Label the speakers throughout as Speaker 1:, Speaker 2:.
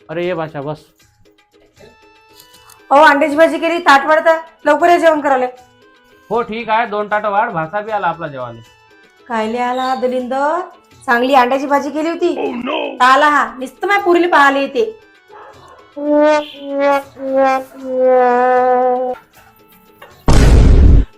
Speaker 1: अरे ये बादशाह बस.
Speaker 2: अहो अंड्याची भाजी केली, ताट वाढता, लवकर या जेवण करायला.
Speaker 1: हो ठीक आहे, 2 ताटं वाढ. भासा बी आला आपला जेवायला.
Speaker 2: कायले आला दलिंदर, चांगली अंड्याची भाजी केली होती. आला हा नुसतं माझ्या पुरीला पाहायला येते.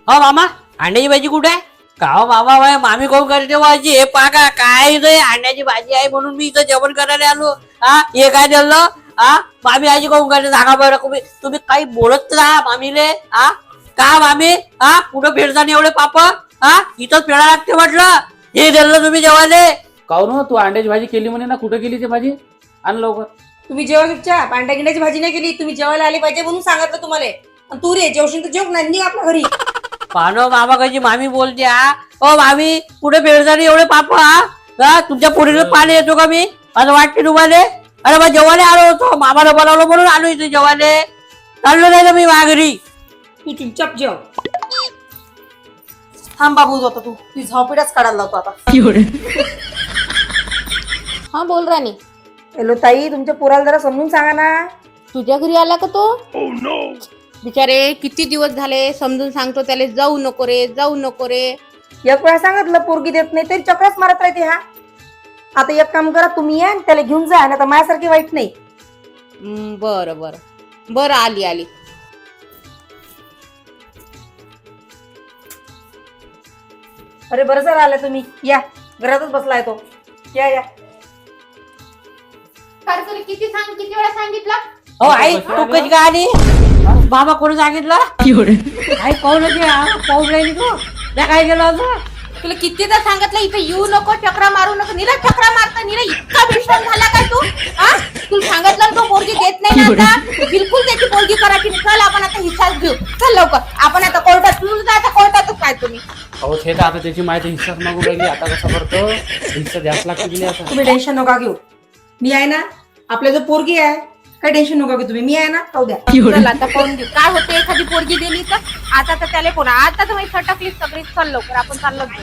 Speaker 3: हो मामा, अंड्याची भाजी कुठे आहे? का हो मामा, मामी कोण करते भाजी? हे पाका काय अंड्याची भाजी आहे म्हणून मी इथं जेवण करायला आलो. हा हे काय दिलं? हा मामी आजी कोण करते सांगा बरं. तुम्ही काही बोलत राहा मामीले. हा का मामी, हा कुठं फिरता नाही एवढे पाप? हा इथंच फिरा लागते म्हटलं. हे दिलं तुम्ही जेवायला.
Speaker 1: काहून तू अंड्याची भाजी केली म्हणे ना, कुठं केली ती भाजी? आण लवकर.
Speaker 2: तुम्ही जेव्हा चुपचाप अंड्या गिंड्याची भाजी नाही केली, तुम्ही जेवायला आले पाहिजे म्हणून सांगितलं तुम्हाला. आणि तू रे जेवशील तर जेव, नाही आपल्या घरी.
Speaker 3: पानो मामा कशी मामी बोलते. हा ओ मामी कुठे फिरता नाही एवढे पाप? हा तुमच्या पोरीला पाणी येतो का मी? असं वाटते तुम्हाला? अरे बा जेवायला आलो होतो, मामाला बोलावलं म्हणून आलो इथे जेवायला. चाललो नाही ना मी माघारी.
Speaker 2: तू चुपचाप जेव. थांब बाबू, होता तू ती झोपेटाच काढायला लावतो आता.
Speaker 4: हा बोल राणी.
Speaker 2: हॅलो ताई, तुमच्या पोराला जरा समजून सांगा ना.
Speaker 4: तुझ्या घरी आला का तो? बिचारे किती दिवस झाले समजून सांगतो त्याला, जाऊ नको रे, जाऊ नको रे.
Speaker 2: एक वेळा सांगितलं पोरगी देत नाही तरी चक्रच मारत राहते हा. आता एक काम करा, तुम्ही या आणि त्याला घेऊन जा, ना तर माझ्यासारखी वाईट नाही.
Speaker 4: बरं बरं बरं, आली आली.
Speaker 2: अरे बरं जर आलं तुम्ही, या घरातच बसलाय तो. या या.
Speaker 4: किती वेळा सांगितलं?
Speaker 3: हो आई तू कशी काय आली? बाबा कोणी सांगितलं? आई पाहून पाहून राहिली तू. त्या काय केलं होतं?
Speaker 4: तुला कितीदा सांगितलं इथे येऊ नको, चक्रा मारू नको. नीला चक्रा मारता, नीला इतका बेशरम झाला काय तू? हा तुला सांगितलं ना तो पोरगी देत नाही ना आता. बिलकुल त्याची पोरगी करायची. चल आपण आता हिस्साच घेऊ. चल लवकर, आपण आता कोर्टात. तुला जायचं कोर्टातच काय तुम्ही.
Speaker 1: अहो ते तर आता त्याची माहिती हिस्साच मागून राहिली. आता कसं करतो? हिस्सा द्यास लागतो की नाही आता?
Speaker 2: तुम्ही टेन्शन नका घेऊ, मी आहे ना. आपल्या जो पोरगी आहे, काही टेन्शन नका घेऊ तुम्ही, मी आहे ना. खाऊ द्या.
Speaker 4: चल आता पाहून घेऊ काय होते. एखादी पोरगी दिली तर आता तर त्याला कोणा, आता तर मी सटकली सगळी. चल लवकर आपण चाललो.